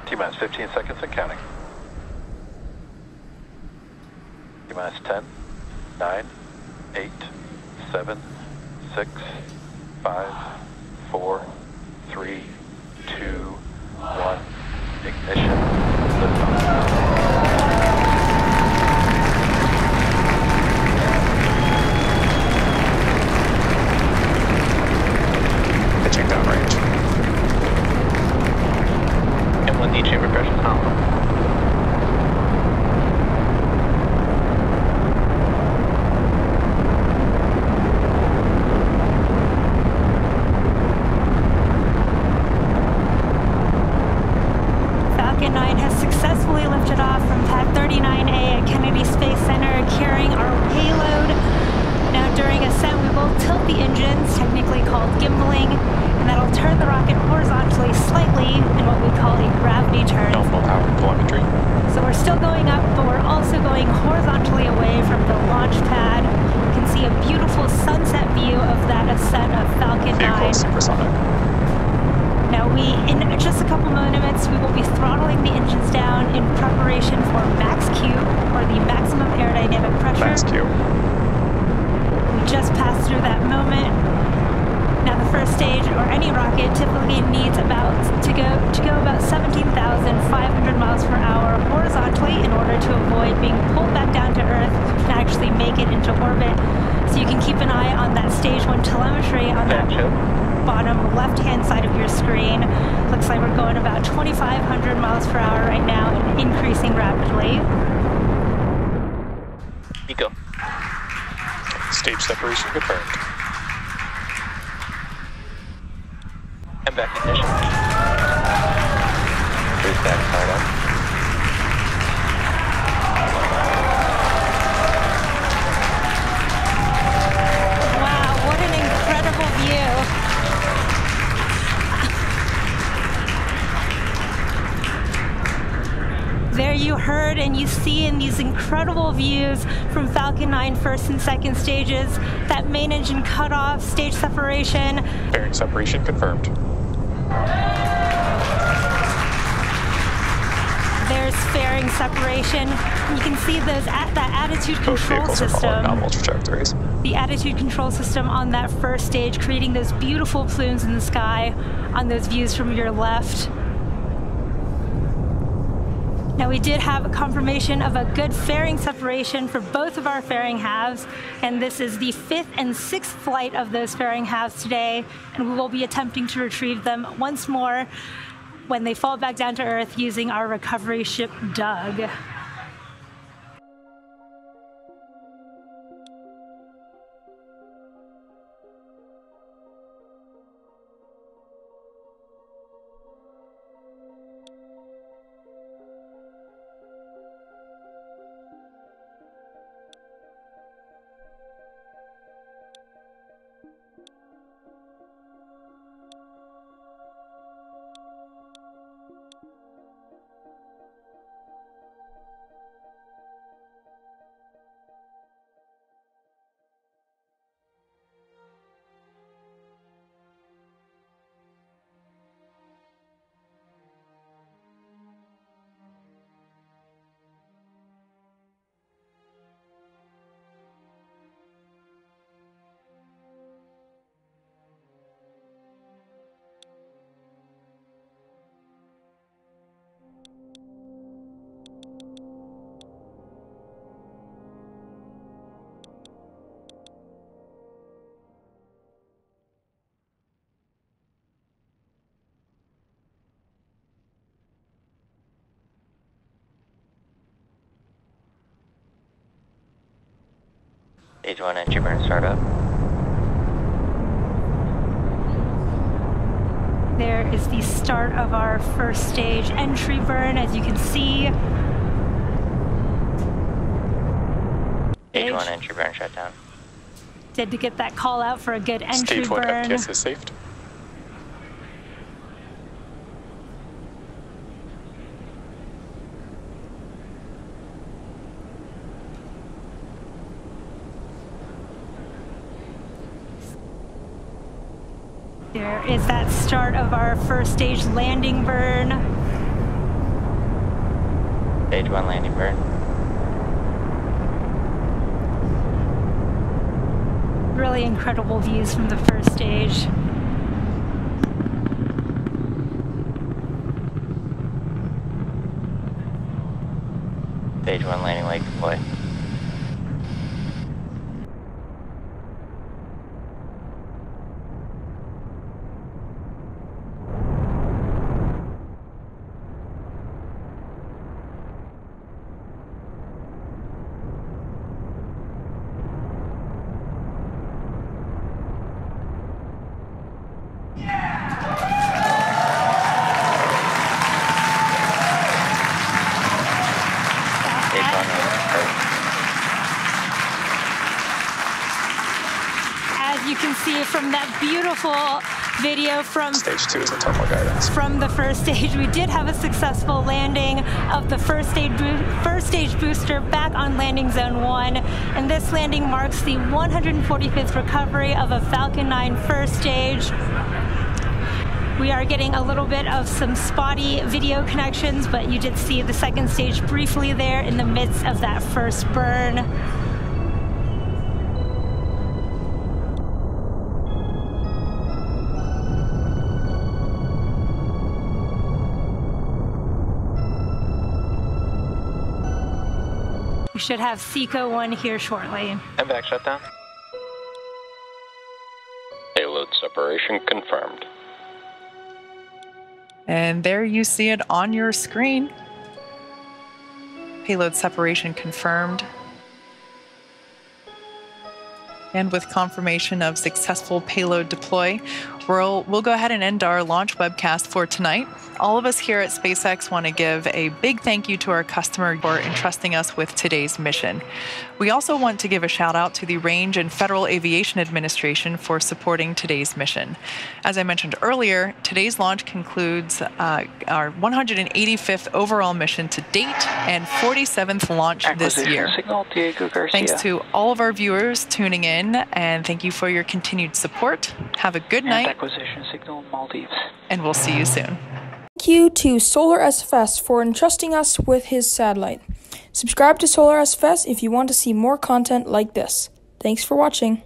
T-minus 15 seconds and counting. T-minus 10, 9, 8, 7, 6, 5, 4, 3, 2, 1. Ignition. Liftoff. Pitching downrange. M1D chamber pressure nominal. Falcon 9 has successfully lifted off from Pad 39A at Kennedy Space Center, carrying our payload. Now during ascent, we will tilt the engines, technically called gimbaling, and that'll turn the rocket horizontally slightly in what we call a gravity turn. Nominal power telemetry. So we're still going up, but we're also going horizontally away from the launch pad. You can see a beautiful sunset view of that ascent of Falcon 9. Vehicle supersonic. Now in just a couple more minutes, we will be throttling the engines down in preparation for max Q, or the maximum aerodynamic pressure. Max Q. We just passed through that moment. Now the first stage, or any rocket, typically needs to go about 17,500 miles per hour horizontally in order to avoid being pulled back down to Earth and actually make it into orbit. So you can keep an eye on that stage 1 telemetry on that bottom left-hand side of your screen. Looks like we're going about 2,500 miles per hour right now and increasing rapidly. Eco. Stage separation confirmed. And back ignition. Boost back startup. Wow, what an incredible view. There you heard and you see in these incredible views from Falcon 9 first and second stages, that main engine cutoff, stage separation. Bearing separation confirmed. There's fairing separation. You can see that attitude control system. Nominal trajectories. The attitude control system on that first stage, creating those beautiful plumes in the sky on those views from your left. Now we did have a confirmation of a good fairing separation for both of our fairing halves, and this is the 5th and 6th flight of those fairing halves today, and we will be attempting to retrieve them once more when they fall back down to Earth using our recovery ship Doug. Stage 1 entry burn startup. There is the start of our first stage entry burn, as you can see. Stage 1 entry burn shutdown. Did to get that call out for a good entry Stage 1 burn. FTS is saved. There is that start of our first stage landing burn. Stage 1 landing burn. Really incredible views from the first stage. Stage 1 landing leg deploy. As you can see from that beautiful video from Stage 2 is the terminal guidance. from the first stage, we did have a successful landing of the first stage booster back on landing zone 1, and this landing marks the 145th recovery of a Falcon 9 first stage. We are getting a little bit of some spotty video connections, but you did see the second stage briefly there in the midst of that first burn. We should have SECO 1 here shortly. And back shutdown. Payload separation confirmed. And there you see it on your screen. Payload separation confirmed. And with confirmation of successful payload deploy, we'll go ahead and end our launch webcast for tonight. All of us here at SpaceX want to give a big thank you to our customer for entrusting us with today's mission. We also want to give a shout out to the Range and Federal Aviation Administration for supporting today's mission. As I mentioned earlier, today's launch concludes our 185th overall mission to date and 47th launch this year. Signal, Diego Garcia. Thanks to all of our viewers tuning in, and thank you for your continued support. Have a good night. Acquisition signal, Maldives. And we'll see you soon. Thank you to Solar SFS for entrusting us with his satellite. Subscribe to Solar SFS if you want to see more content like this. Thanks for watching.